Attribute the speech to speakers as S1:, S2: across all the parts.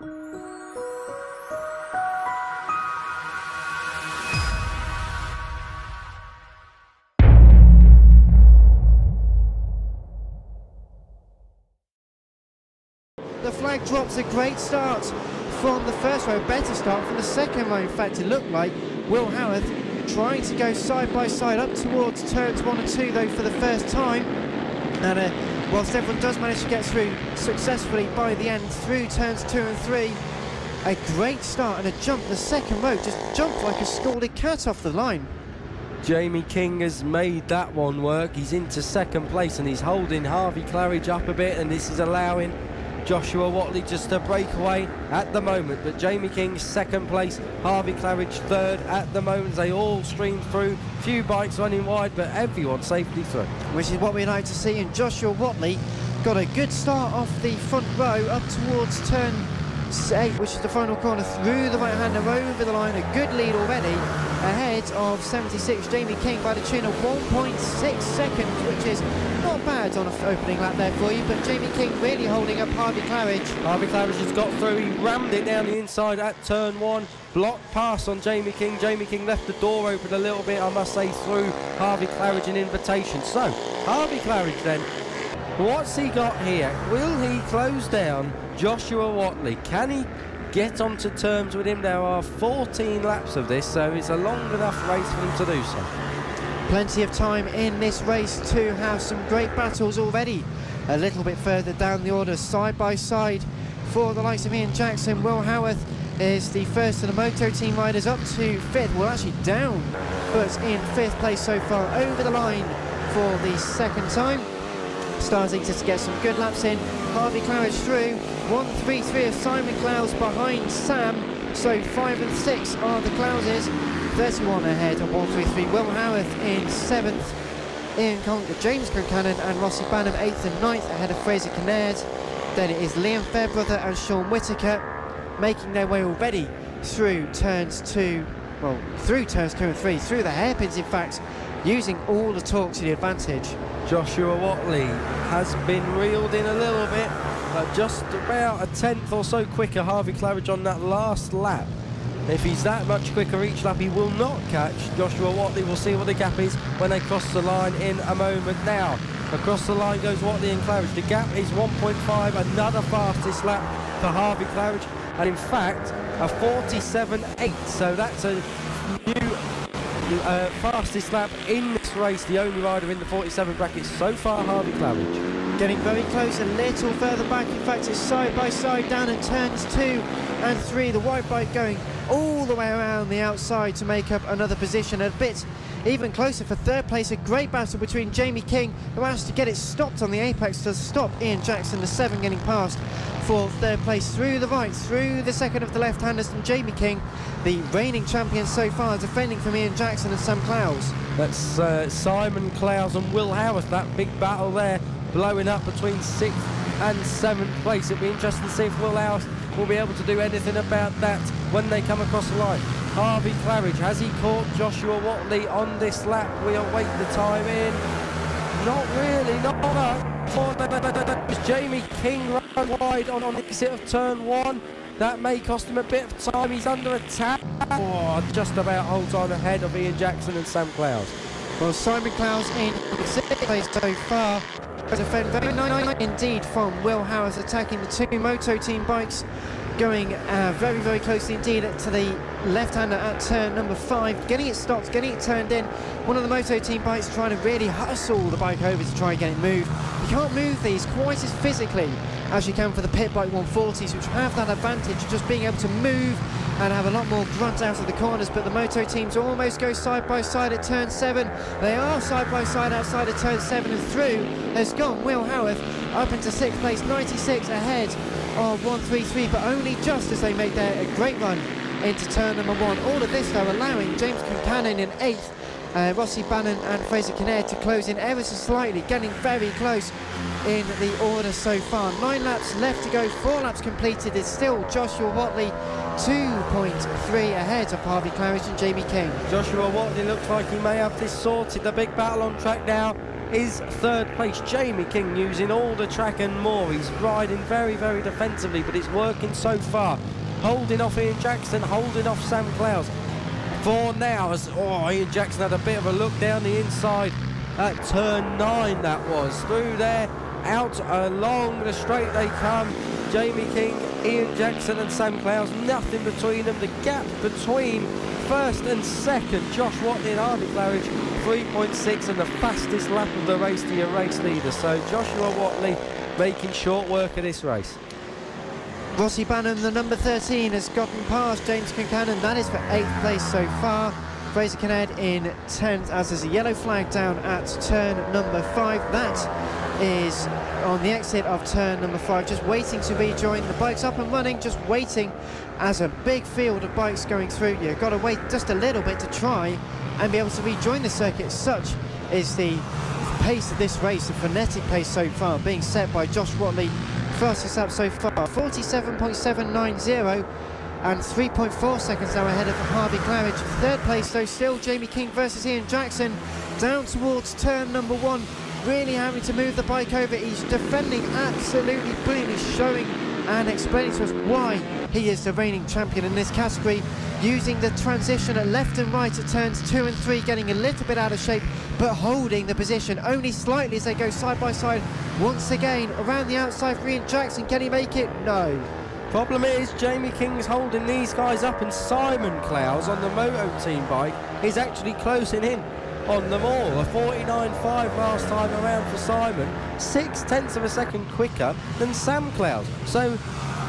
S1: The flag drops. A great start from the first row, better start from the second row. In fact, it looked like Will Howarth trying to go side by side up towards turns 1 and 2 though for the first time. And whilst everyone does manage to get through successfully by the end through turns 2 and 3, a great start and a jump. The second row just jumped like a scalded cat off the line.
S2: Jamie King has made that one work. He's into second place and he's holding Harvey Claridge up a bit, and this is allowing Joshua Watley just a breakaway at the moment. But Jamie King second place, Harvey Claridge third at the moment. They all stream through, few bikes running wide, but everyone safely through,
S1: which is what we like to see. And Joshua Watley got a good start off the front row up towards turn 8, which is the final corner, through the right hander over the line. A good lead already ahead of 76 Jamie King by the tune of 1.6 seconds, which is not bad on an opening lap there for you. But Jamie King really holding up Harvey Claridge.
S2: Harvey Claridge has got through. He rammed it down the inside at turn 1. Blocked pass on Jamie King. Jamie King left the door open a little bit, I must say, through Harvey Claridge, an invitation. So Harvey Claridge then, what's he got here? Will he close down Joshua Watley? Can he get onto terms with him? There are 14 laps of this, so it's a long enough race for him to do so.
S1: Plenty of time in this race to have some great battles already. A little bit further down the order, side by side for the likes of Ian Jackson. Will Howarth is the first of the Moto Team riders up to 5th, well actually down, but in 5th place so far, over the line for the second time. Starting to get some good laps in. Harvey Claridge through. 1-3-3 of Simon Clowes behind Sam. So 5 and 6 are the Clowes. 31 ahead of 1-3-3. Will Howarth in 7th. James Concannon and Rossi Banham 8th and 9th ahead of Fraser Kinnaird. Then it is Liam Fairbrother and Sean Whittaker making their way already through turns 2, well, through turns 2 and 3, through the hairpins in fact, using all the torque to the advantage.
S2: Joshua Watley has been reeled in a little bit, just about a tenth or so quicker Harvey Claridge on that last lap. If he's that much quicker each lap, he will not catch Joshua Watley. We'll see what the gap is when they cross the line in a moment. Now across the line goes Watley and Claridge. The gap is 1.5, another fastest lap for Harvey Claridge, and in fact a 47.8, so that's a new fastest lap in this race. The only rider in the 47 bracket so far, Harvey Claridge.
S1: Getting very close, a little further back. In fact, it's side by side down at turns 2 and 3. The white bike going all the way around the outside to make up another position. A bit even closer for third place. A great battle between Jamie King, who has to get it stopped on the apex to stop Ian Jackson, the 7 getting past for third place through the right, through the second of the left-handers, and Jamie King, the reigning champion so far, defending from Ian Jackson and Sam Clowes.
S2: That's Simon Clowes and Will Howarth, that big battle there, blowing up between 6th and 7th place. It'll be interesting to see if Will Howarth will be able to do anything about that when they come across the line. Harvey Claridge, has he caught Joshua Watley on this lap? We await the time in. Not really, not enough. Jamie King run wide on the exit of turn 1. That may cost him a bit of time. He's under attack. Oh, just about holds on ahead of Ian Jackson and Sam Clowes.
S1: Well, Simon Clowes in 6th place so far. Defend very nice indeed from Will Howarth, attacking the 2 Moto Team bikes, going very, very closely indeed to the left-hander at turn number 5, getting it stopped, getting it turned in. One of the Moto Team bikes trying to really hustle the bike over to try and get it moved. You can't move these quite as physically as you can for the Pitbike 140s, which have that advantage of just being able to move and have a lot more grunt out of the corners. But the Moto Teams almost go side by side at turn 7. They are side by side outside of turn 7, and through has gone Will Howarth up into 6th place, 96 ahead of 1-3-3, but only just as they made their great run into turn number 1. All of this though allowing James Concannon in 8th, Rossi Bannon and Fraser Kinnaird to close in ever so slightly, getting very close in the order so far. 9 laps left to go, 4 laps completed. It's still Joshua Watley 2.3 ahead of Harvey Claridge and Jamie King.
S2: Joshua Watley looks like he may have this sorted. The big battle on track now is third place. Jamie King using all the track and more. He's riding very, very defensively, but it's working so far. Holding off Ian Jackson, holding off Sam Clowes. For now, as Ian Jackson had a bit of a look down the inside at turn 9, that was. Through there, out along the straight they come. Jamie King, Ian Jackson and Sam Clowes, nothing between them. The gap between first and second, Josh Watley and Harvey Claridge, 3.6, and the fastest lap of the race to your race leader. So Joshua Watley making short work of this race.
S1: Rossi Banham, the number 13, has gotten past James Concannon. That is for 8th place so far. Fraser Kinnaird in 10th, as there's a yellow flag down at turn number 5. That is on the exit of turn number 5, just waiting to rejoin. The bike's up and running, just waiting as a big field of bikes going through. You've got to wait just a little bit to try and be able to rejoin the circuit. Such is the pace of this race, the frenetic pace so far, being set by Josh Watley. Fastest lap so far, 47.790, and 3.4 seconds now ahead of Harvey Claridge. Third place though, still Jamie King versus Ian Jackson, down towards turn number 1, really having to move the bike over. He's defending absolutely brilliantly, showing and explaining to us why he is the reigning champion in this category, using the transition at left and right at turns 2 and 3, getting a little bit out of shape, but holding the position only slightly as they go side by side. Once again, around the outside for Ian Jackson. Can he make it? No.
S2: Problem is, Jamie King's holding these guys up, and Simon Clowes on the Moto Team bike is actually closing in on them all. A 49.5 last time around for Simon, 0.6 of a second quicker than Sam Clowes. So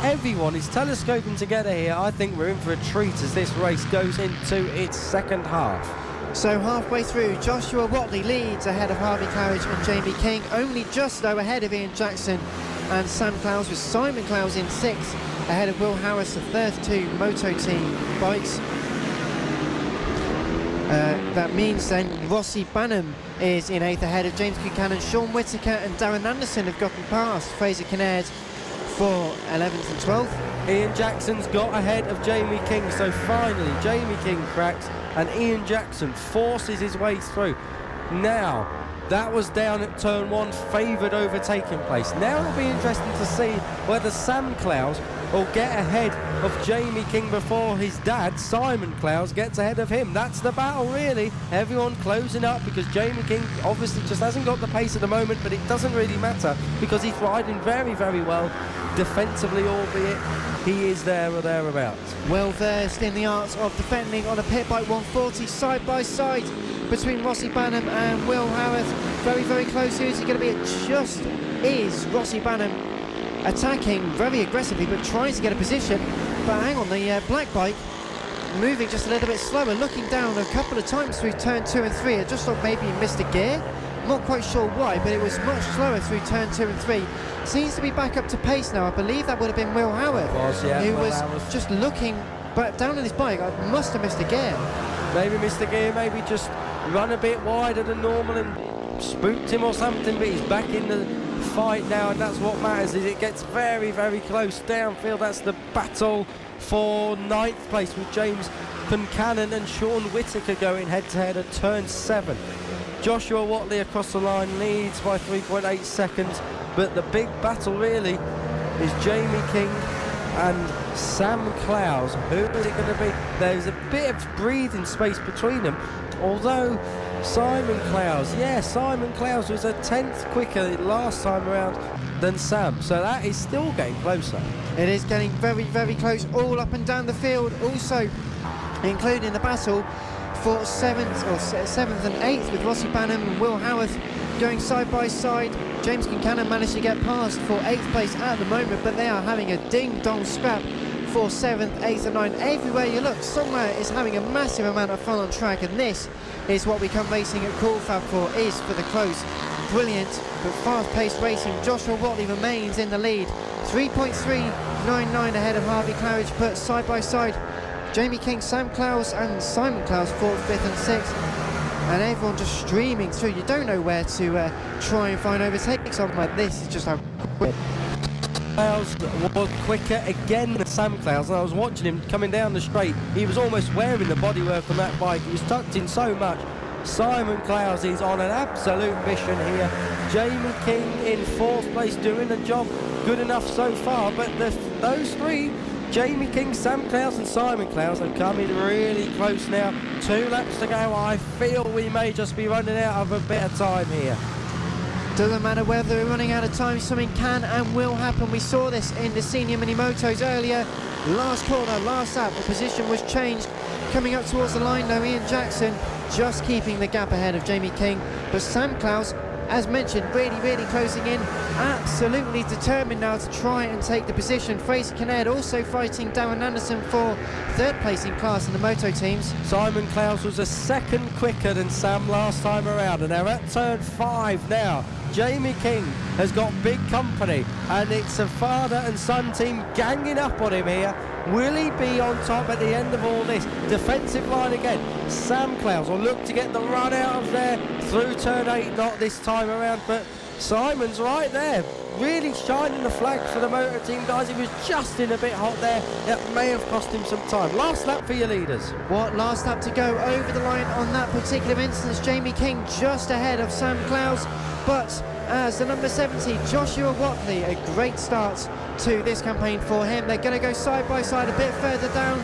S2: everyone is telescoping together here. I think we're in for a treat as this race goes into its second half.
S1: So halfway through, Joshua Watley leads ahead of Harvey Claridge and Jamie King, only just though ahead of Ian Jackson and Sam Clowes, with Simon Clowes in 6th ahead of Will Harris, the first 2 Moto Team bikes. That means then Rossi Banham is in 8th ahead of James Concannon. Sean Whittaker and Darren Anderson have gotten past Fraser Kinnaird for 11th and 12th.
S2: Ian Jackson's got ahead of Jamie King, so finally Jamie King cracks and Ian Jackson forces his way through. Now, that was down at turn 1, favoured overtaking place. Now it'll be interesting to see whether Sam Clowes will get ahead of Jamie King before his dad, Simon Clowes, gets ahead of him. That's the battle, really. Everyone closing up because Jamie King obviously just hasn't got the pace at the moment, but it doesn't really matter because he's riding very, very well defensively, albeit he is there or thereabouts.
S1: Well versed in the arts of defending on a Pitbike 140, side by side between Rossi Banham and Will Harris. Very, very close. Who's he going to be? It just is Rossi Banham attacking very aggressively but trying to get a position. But hang on, the black bike moving just a little bit slower, looking down a couple of times through turn 2 and 3. I just thought maybe he missed a gear. I'm not quite sure why, but it was much slower through turn 2 and 3. Seems to be back up to pace now. I believe that would have been Will Howard, who was just looking but down on his bike. I must have missed a gear.
S2: Maybe missed a gear, maybe just run a bit wider than normal and spooked him or something, but he's back in the fight now, and that's what matters. Is it gets very, very close downfield. That's the battle for 9th place, with James Concannon and Sean Whittaker going head to head at turn 7. Joshua Watley across the line leads by 3.8 seconds, but the big battle really is Jamie King and Sam Clowes. Who is it going to be? There's a bit of breathing space between them, although Simon Clowes was a 10th quicker last time around than Sam, so that is still getting closer.
S1: It is getting very, very close, all up and down the field, also including the battle for 7th and 8th, with Rossi Banham and Will Howarth going side by side. James Concannon managed to get past for 8th place at the moment, but they are having a ding-dong scrap for 7th, 8th and 9th. Everywhere you look, somewhere is having a massive amount of fun on track, and this is what we come racing at FAB for, is for the close, brilliant but fast-paced racing. Joshua Watley remains in the lead, 3.399 ahead of Harvey Claridge, but side by side Jamie King, Sam Clowes and Simon Clowes 4th, 5th and 6th, and everyone just streaming through. You don't know where to try and find overtakes on like this. It's just how quick.
S2: Clowes was quicker again than Sam Clowes, and I was watching him coming down the straight. He was almost wearing the bodywork on that bike. He was tucked in so much. Simon Clowes is on an absolute mission here. Jamie King in 4th place, doing the job good enough so far, but those three, Jamie King, Sam Clowes and Simon Clowes, have come in really close now. 2 laps to go. I feel we may just be running out of a bit of time here.
S1: Doesn't matter whether we're running out of time, something can and will happen. We saw this in the senior mini motos earlier. Last corner, last lap, the position was changed. Coming up towards the line now, Ian Jackson just keeping the gap ahead of Jamie King. But Sam Clowes, as mentioned, really closing in. Absolutely determined now to try and take the position. Fraser Kinnaird also fighting Darren Anderson for 3rd place in class in the moto teams.
S2: Simon Clowes was a second quicker than Sam last time around, and they're at turn 5 now. Jamie King has got big company, and it's a father and son team ganging up on him here. Will he be on top at the end of all this? Defensive line again. Sam Clowes will look to get the run out of there through turn 8, not this time around, but Simon's right there, really shining the flag for the motor team guys. He was just in a bit hot there. That may have cost him some time. Last lap for your leaders.
S1: What last lap to go over the line on that particular instance. Jamie King just ahead of Sam Clowes, but as the number 70, Joshua Watley, a great start to this campaign for him. They're going to go side by side a bit further down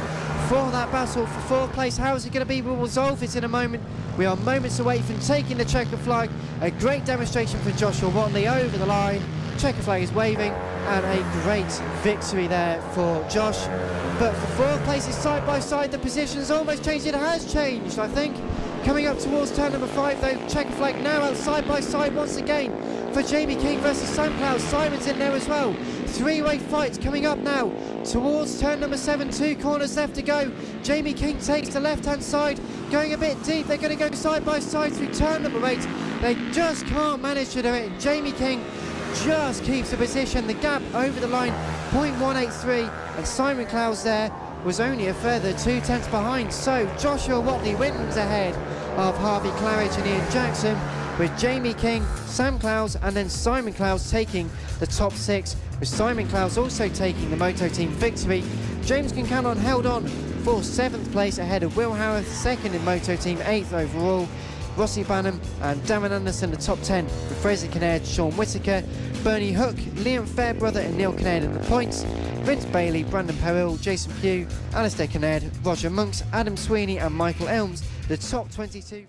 S1: for that battle for 4th place. How is it going to be? We'll resolve it in a moment. We are moments away from taking the checker flag. A great demonstration for Joshua Watley over the line. Checker flag is waving, and a great victory there for Josh. But for 4th place is side by side. The position's almost changed. It has changed, I think. Coming up towards turn number 5 though, checker flag now out side by side once again for Jamie King versus Sam Clowes. Simon's in there as well. 3-way fight coming up now towards turn number 7. 2 corners left to go. Jamie King takes the left-hand side, going a bit deep. They're going to go side by side through turn number 8. They just can't manage to do it. Jamie King just keeps the position. The gap over the line, 0.183, and Simon Clowes there was only a further 2 tenths behind. So Joshua Watley wins ahead of Harvey Claridge and Ian Jackson, with Jamie King, Sam Clowes and then Simon Clowes taking the top 6, with Simon Clowes also taking the Moto Team victory. James Kincannon held on for 7th place ahead of Will Howarth, 2nd in Moto Team, 8th overall. Rossi Banham and Darren Anderson the top 10, with Fraser Kinnaird, Sean Whittaker, Bernie Hook, Liam Fairbrother and Neil Kinnaird at the points. Vince Bailey, Brandon Perrill, Jason Pugh, Alistair Kinnaird, Roger Monks, Adam Sweeney and Michael Elms, the top 22.